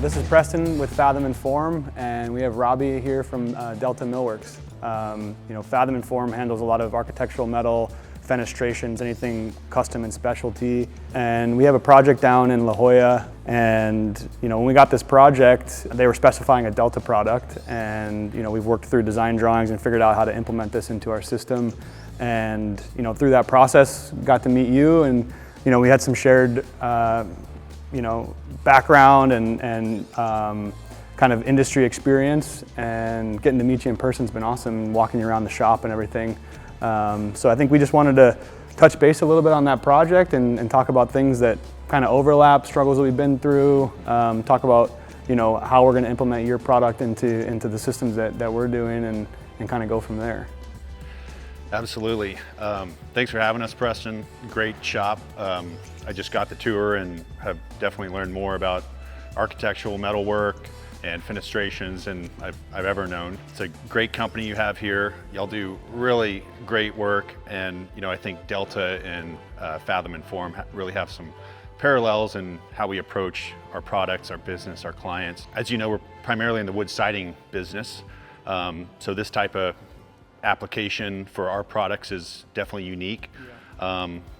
This is Preston with Fathom and Form, and we have Robbie here from Delta Millworks. Fathom and Form handles a lot of architectural metal, fenestrations, anything custom and specialty. And we have a project down in La Jolla, and when we got this project, they were specifying a Delta product, and we've worked through design drawings and figured out how to implement this into our system. And through that process, got to meet you, and we had some shared background and kind of industry experience, and getting to meet you in person has been awesome, walking you around the shop and everything. So I think we just wanted to touch base a little bit on that project and talk about things that kind of overlap, struggles that we've been through, talk about how we're going to implement your product into the systems that we're doing, and kind of go from there. Absolutely. Thanks for having us, Preston. Great shop. I just got the tour and have definitely learned more about architectural metalwork and fenestrations than I've ever known. It's a great company you have here. Y'all do really great work, and I think Delta and Fathom and Form really have some parallels in how we approach our products, our business, our clients. As you know, we're primarily in the wood siding business, so this type of application for our products is definitely unique,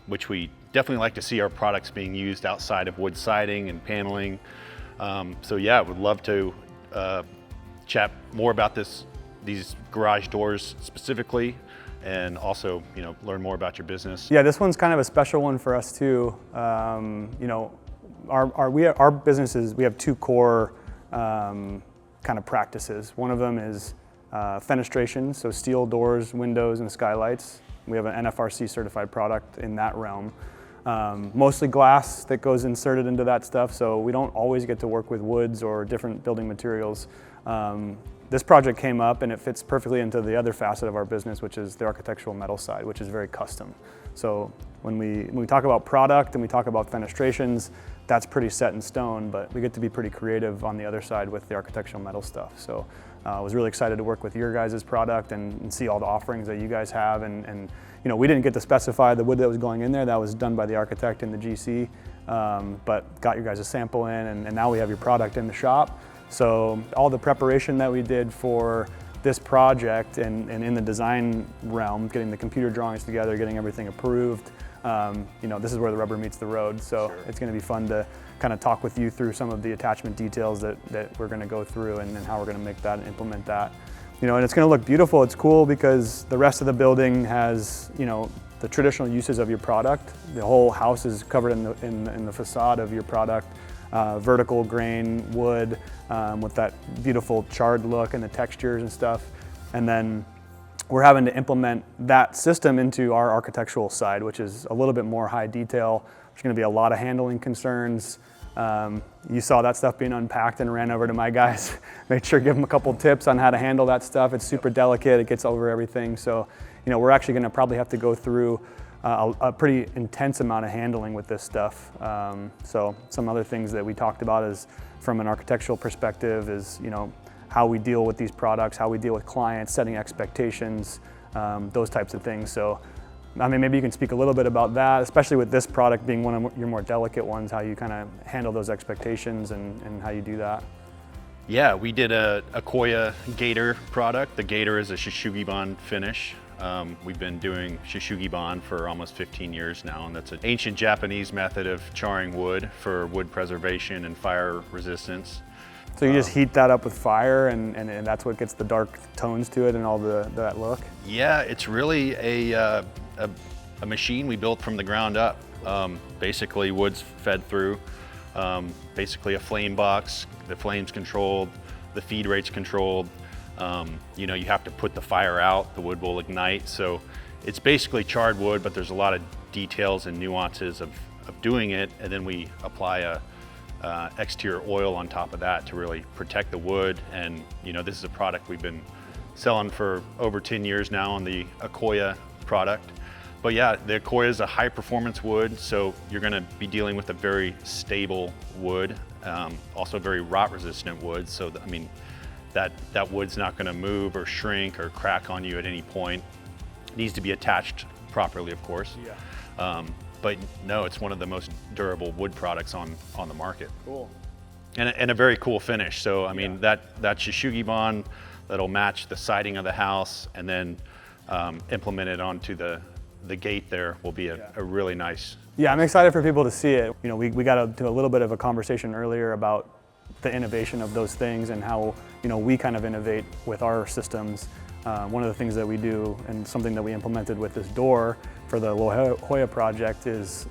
which we definitely like to see our products being used outside of wood siding and paneling. So yeah, I would love to chat more about these garage doors specifically, and also learn more about your business. Yeah, this one's kind of a special one for us too. Our businesses, we have two core kind of practices. One of them is fenestration, so steel doors, windows, and skylights. We have an NFRC certified product in that realm. Mostly glass that goes inserted into that stuff, so we don't always get to work with woods or different building materials. This project came up and it fits perfectly into the other facet of our business, which is the architectural metal side, which is very custom. So when we talk about product and we talk about fenestrations, that's pretty set in stone, but we get to be pretty creative on the other side with the architectural metal stuff. So I was really excited to work with your guys' product and see all the offerings that you guys have. And we didn't get to specify the wood that was going in there. That was done by the architect in the GC, but got your guys a sample in, and now we have your product in the shop. So all the preparation that we did for this project and in the design realm, getting the computer drawings together, getting everything approved, this is where the rubber meets the road. So sure, it's going to be fun to kind of talk with you through some of the attachment details that we're going to go through, and how we're going to make that and implement that. And it's going to look beautiful. It's cool because the rest of the building has the traditional uses of your product. The whole house is covered in the facade of your product. Vertical grain wood with that beautiful charred look and the textures and stuff. And then we're having to implement that system into our architectural side, which is a little bit more high detail. There's going to be a lot of handling concerns. You saw that stuff being unpacked and ran over to my guys. Made sure to give them a couple tips on how to handle that stuff. It's super delicate. It gets over everything. So, we're actually going to probably have to go through a pretty intense amount of handling with this stuff. So some other things that we talked about is, from an architectural perspective, is how we deal with these products, how we deal with clients, setting expectations, those types of things. So maybe you can speak a little bit about that, especially with this product being one of your more delicate ones, how you kind of handle those expectations and how you do that. Yeah, we did a Koya Gator product. The Gator is a Shou-suig-ban finish. We've been doing Shou-suig-ban for almost 15 years now, and that's an ancient Japanese method of charring wood for wood preservation and fire resistance. So you just heat that up with fire, and that's what gets the dark tones to it and all that look? Yeah, it's really a machine we built from the ground up. Basically, wood's fed through, basically a flame box. The flame's controlled, the feed rate's controlled. You have to put the fire out, the wood will ignite. So it's basically charred wood, but there's a lot of details and nuances of doing it. And then we apply a exterior oil on top of that to really protect the wood. And this is a product we've been selling for over 10 years now on the Koya product. But yeah, the Koya is a high performance wood, so you're gonna be dealing with a very stable wood, also very rot resistant wood. So that wood's not gonna move or shrink or crack on you at any point. It needs to be attached properly, of course. Yeah. But no, it's one of the most durable wood products on the market. Cool. And a very cool finish. So I mean, that Shou-suig-ban that'll match the siding of the house, and then implemented onto the gate there will be a really nice. Yeah, I'm excited for people to see it. You know, we got into a little bit of a conversation earlier about the innovation of those things and how, you know, we kind of innovate with our systems. One of the things that we do, and something that we implemented with this door for the La Jolla project, is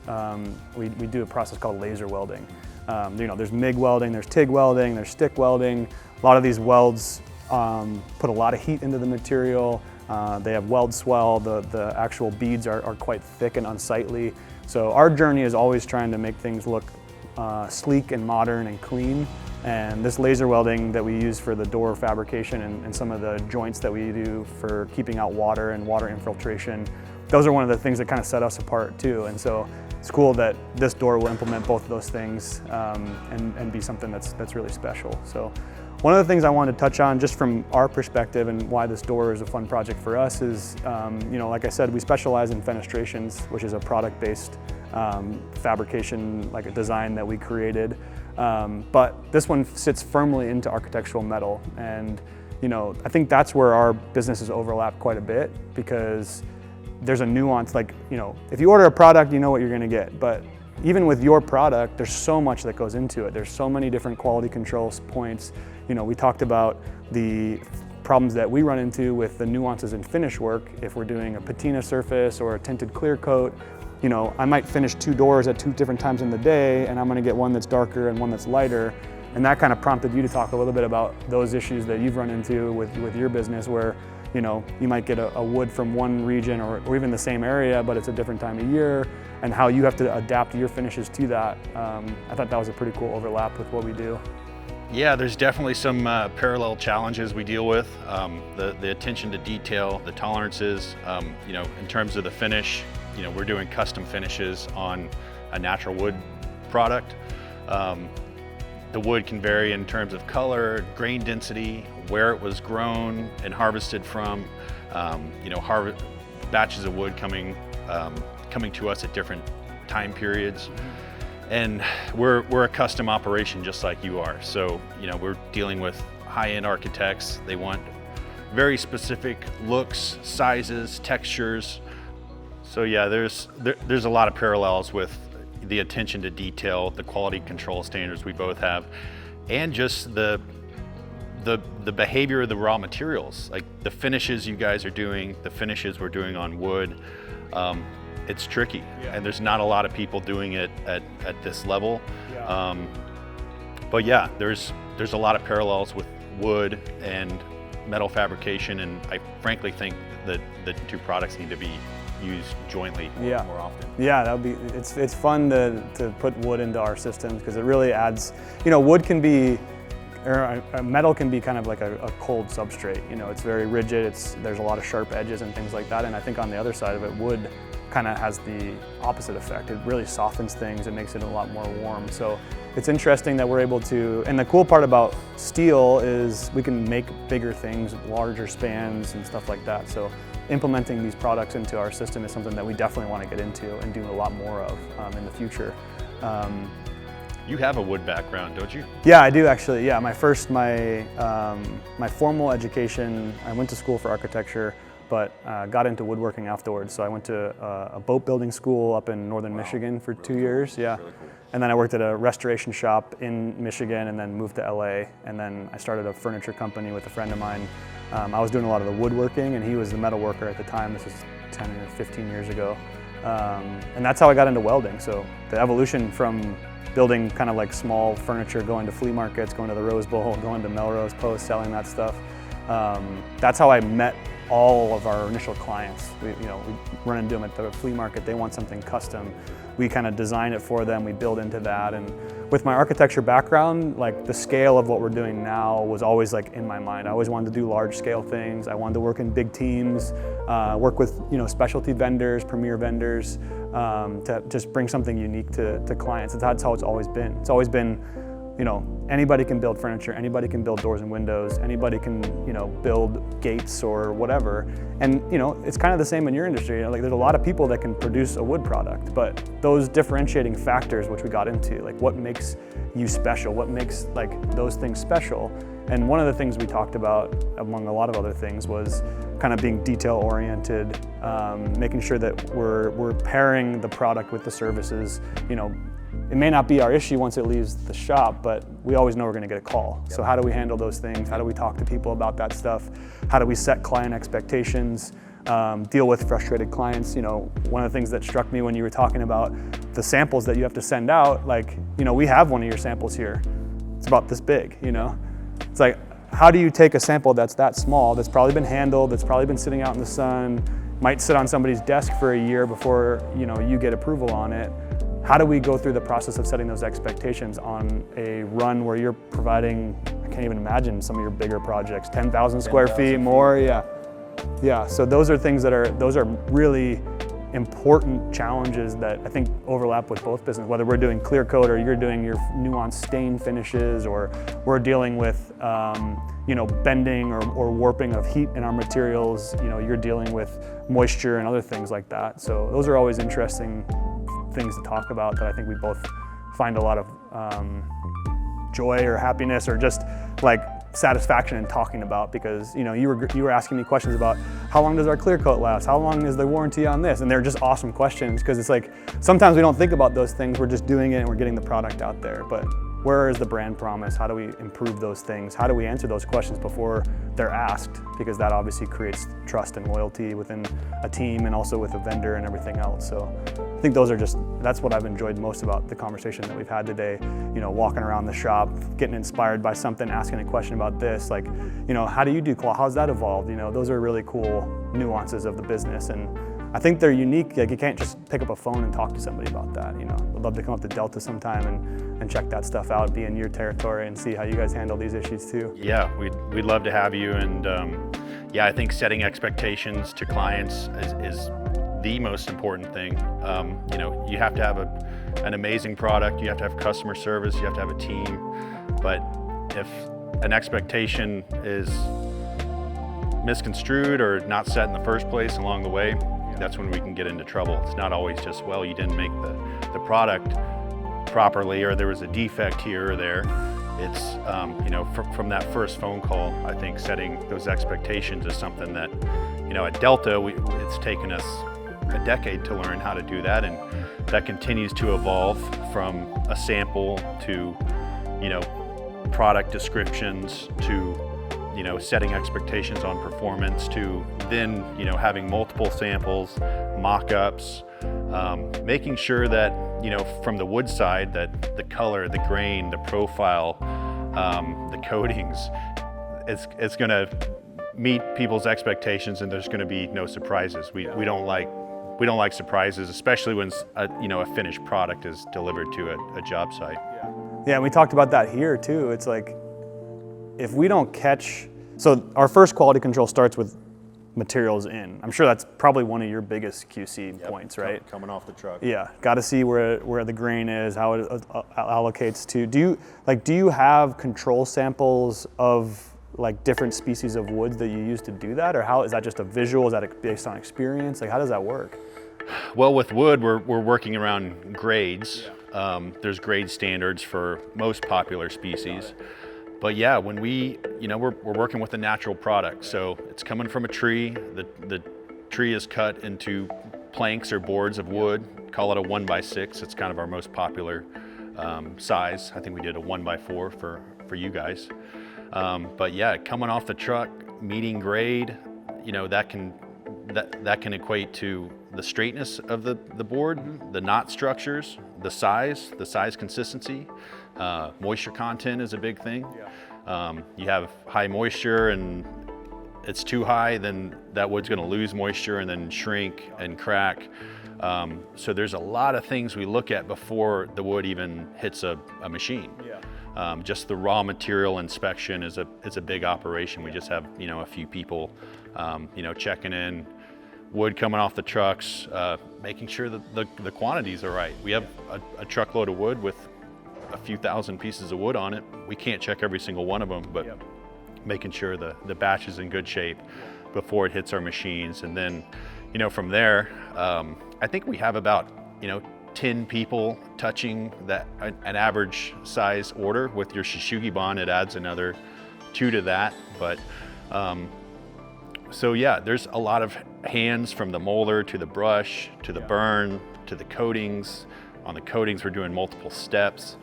we do a process called laser welding. You know, there's MIG welding, there's TIG welding, there's stick welding. A lot of these welds put a lot of heat into the material. They have weld swell. The actual beads are quite thick and unsightly. So our journey is always trying to make things look sleek and modern and clean. And this laser welding that we use for the door fabrication and some of the joints that we do for keeping out water and water infiltration, those are one of the things that kind of set us apart too. And so it's cool that this door will implement both of those things and be something that's really special. So one of the things I wanted to touch on just from our perspective and why this door is a fun project for us is, you know, like I said, we specialize in fenestrations, which is a product-based fabrication, like a design that we created. But this one sits firmly into architectural metal. And, you know, I think that's where our businesses overlap quite a bit, because there's a nuance, like, you know, if you order a product, you know what you're gonna get. But even with your product, there's so much that goes into it. There's so many different quality control points. You know, we talked about the problems that we run into with the nuances in finish work. If we're doing a patina surface or a tinted clear coat, you know, I might finish 2 doors at 2 different times in the day, and I'm gonna get one that's darker and one that's lighter. And that kind of prompted you to talk a little bit about those issues that you've run into with your business, where, you know, you might get a wood from one region or even the same area, but it's a different time of year, and how you have to adapt your finishes to that. I thought that was a pretty cool overlap with what we do. Yeah, there's definitely some parallel challenges we deal with. The attention to detail, the tolerances, you know, in terms of the finish, you know, we're doing custom finishes on a natural wood product. The wood can vary in terms of color, grain density, where it was grown and harvested from. You know, batches of wood coming to us at different time periods. And we're a custom operation just like you are. So, you know, we're dealing with high-end architects. They want very specific looks, sizes, textures. So yeah, there's a lot of parallels with the attention to detail, the quality control standards we both have, and just the behavior of the raw materials, like the finishes you guys are doing, the finishes we're doing on wood. It's tricky, and there's not a lot of people doing it at this level. But yeah, there's a lot of parallels with wood and metal fabrication, and I frankly think that the 2 products need to be used jointly more often. Yeah, that would be. It's fun to put wood into our systems, because it really adds. You know, wood can be, or metal can be kind of like a cold substrate. You know, it's very rigid. There's a lot of sharp edges and things like that. And I think on the other side of it, wood kind of has the opposite effect. It really softens things. It makes it a lot more warm. So it's interesting that we're able to, and the cool part about steel is we can make bigger things, larger spans and stuff like that. So implementing these products into our system is something that we definitely want to get into and do a lot more of in the future. You have a wood background, don't you? Yeah, I do actually. Yeah, my formal education, I went to school for architecture, but got into woodworking afterwards. So I went to a boat building school up in northern Michigan for 2 years. Yeah. Really cool. And then I worked at a restoration shop in Michigan, and then moved to LA. And then I started a furniture company with a friend of mine. I was doing a lot of the woodworking, and he was the metal worker at the time. This was 10 or 15 years ago. And that's how I got into welding. So the evolution from building kind of like small furniture, going to flea markets, going to the Rose Bowl, going to Melrose Post, selling that stuff. That's how I met all of our initial clients. We run into them at the flea market. They want something custom. We kind of design it for them. We build into that. And with my architecture background, like the scale of what we're doing now was always like in my mind. I always wanted to do large scale things. I wanted to work in big teams, work with specialty vendors, premier vendors, to just bring something unique to clients. That's how it's always been. It's always been, anybody can build furniture, anybody can build doors and windows, anybody can, build gates or whatever. And, it's kind of the same in your industry. Like there's a lot of people that can produce a wood product, but those differentiating factors, which we got into, like what makes you special, what makes like those things special. And one of the things we talked about, among a lot of other things, was kind of being detail oriented, making sure that we're pairing the product with the services. It may not be our issue once it leaves the shop, but we always know we're going to get a call. Yep. So how do we handle those things? How do we talk to people about that stuff? How do we set client expectations? Deal with frustrated clients? One of the things that struck me when you were talking about the samples that you have to send out, like, we have one of your samples here. It's about this big, It's like, how do you take a sample that's that small, that's probably been handled, that's probably been sitting out in the sun, might sit on somebody's desk for a year before, you get approval on it? How do we go through the process of setting those expectations on a run where you're providing, I can't even imagine some of your bigger projects, 10,000 square feet, more, yeah. Yeah, so those are things those are really important challenges that I think overlap with both businesses, whether we're doing clear coat or you're doing your nuanced stain finishes, or we're dealing with, bending or warping of heat in our materials, you're dealing with moisture and other things like that. So those are always interesting things to talk about that I think we both find a lot of joy or happiness or just like satisfaction in talking about, because you were asking me questions about how long does our clear coat last, how long is the warranty on this, and they're just awesome questions, because it's like sometimes we don't think about those things, we're just doing it and we're getting the product out there. But where is the brand promise? How do we improve those things? How do we answer those questions before they're asked? Because that obviously creates trust and loyalty within a team and also with a vendor and everything else. So I think that's what I've enjoyed most about the conversation that we've had today. Walking around the shop, getting inspired by something, asking a question about this, like, how do you do qual? How's that evolved? Those are really cool nuances of the business. And I think they're unique. Like you can't just pick up a phone and talk to somebody about that. I'd love to come up to Delta sometime and check that stuff out, be in your territory and see how you guys handle these issues too. Yeah, we'd love to have you. And I think setting expectations to clients is the most important thing. You have to have an amazing product, you have to have customer service, you have to have a team. But if an expectation is misconstrued or not set in the first place along the way, that's when we can get into trouble. It's not always just, well, you didn't make the product properly, or there was a defect here or there. It's, from that first phone call, I think setting those expectations is something that, at Delta, it's taken us a decade to learn how to do that, and that continues to evolve from a sample to, product descriptions to, setting expectations on performance to then, having multiple samples, mock-ups, making sure that, from the wood side, that the color, the grain, the profile, the coatings, it's going to meet people's expectations, and there's going to be no surprises. We don't like surprises, especially when a finished product is delivered to a job site. Yeah, and we talked about that here too. It's like, if we don't catch, so our first quality control starts with materials in. I'm sure that's probably one of your biggest QC points, right? Coming off the truck. Yeah, got to see where the grain is, how it allocates to. Do you have control samples of like different species of woods that you use to do that, or how is that just a visual? Is that based on experience? Like, how does that work? Well, with wood, we're working around grades. There's grade standards for most popular species. But yeah, when we're working with a natural product, so it's coming from a tree. The tree is cut into planks or boards of wood. Call it a 1x6. It's kind of our most popular size. I think we did a 1x4 for you guys. But yeah, coming off the truck, meeting grade, that can equate to the straightness of the board, the knot structures, the size consistency. Moisture content is a big thing. You have high moisture and it's too high, then that wood's going to lose moisture and then shrink and crack. So there's a lot of things we look at before the wood even hits a machine. Just the raw material inspection is a big operation. We just have a few people checking in wood coming off the trucks, making sure that the quantities are right. We have a truckload of wood with a few thousand pieces of wood on it. We can't check every single one of them, but making sure the batch is in good shape before it hits our machines. And then, from there, I think we have about, 10 people touching an average size order. With your Shou-suig-ban, it adds another 2 to that. But so yeah, there's a lot of hands, from the molder to the brush to the burn to the coatings. On the coatings, we're doing multiple steps.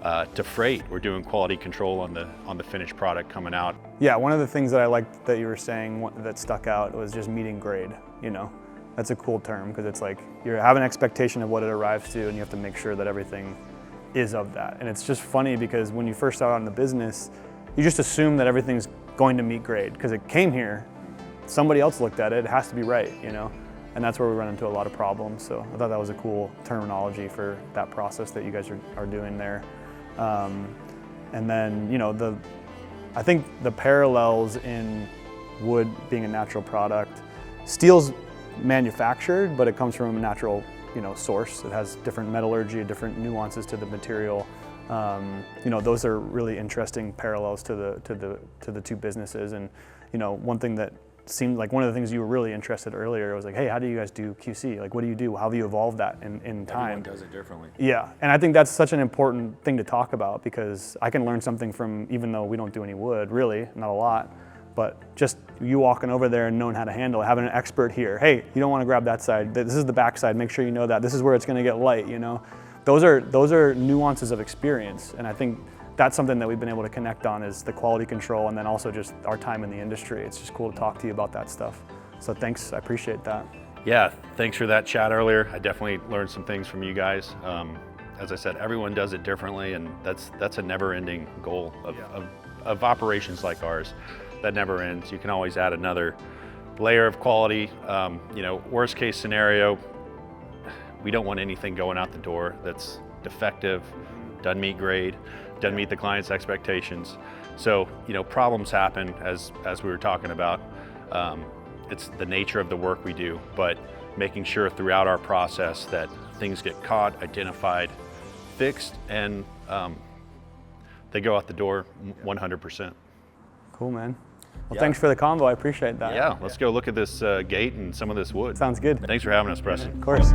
To freight, we're doing quality control on the finished product coming out. Yeah, one of the things that I liked that you were saying that stuck out was just meeting grade. That's a cool term, because it's like you have an expectation of what it arrives to, and you have to make sure that everything is of that. And it's just funny, because when you first start out in the business, you just assume that everything's going to meet grade because it came here. Somebody else looked at it. It has to be right, And that's where we run into a lot of problems. So I thought that was a cool terminology for that process that you guys are doing there. And then, I think the parallels in wood being a natural product, steel's manufactured, but it comes from a natural, source. It has different metallurgy, different nuances to the material. Those are really interesting parallels to the two businesses. And, one thing that seemed like one of the things you were really interested earlier was like, hey, how do you guys do QC? Like, what do you do? How have you evolved that in time? Everyone does it differently. Yeah, and I think that's such an important thing to talk about, because I can learn something from, even though we don't do any wood, really, not a lot, but just you walking over there and knowing how to handle it, having an expert here. Hey, you don't want to grab that side. This is the back side. Make sure you know that. This is where it's going to get light, Those are nuances of experience, and I think that's something that we've been able to connect on, is the quality control, and then also just our time in the industry. It's just cool to talk to you about that stuff. So thanks, I appreciate that. Yeah, thanks for that chat earlier. I definitely learned some things from you guys. As I said, everyone does it differently, and that's a never-ending goal of operations like ours. That never ends. You can always add another layer of quality. Worst case scenario, we don't want anything going out the door that's defective, doesn't meet grade, doesn't meet the client's expectations. So, problems happen, as we were talking about. It's the nature of the work we do, but making sure throughout our process that things get caught, identified, fixed, and they go out the door 100%. Cool, man. Well, thanks for the convo. I appreciate that. Yeah, let's go look at this gate and some of this wood. Sounds good. Thanks for having us, Preston. Of course.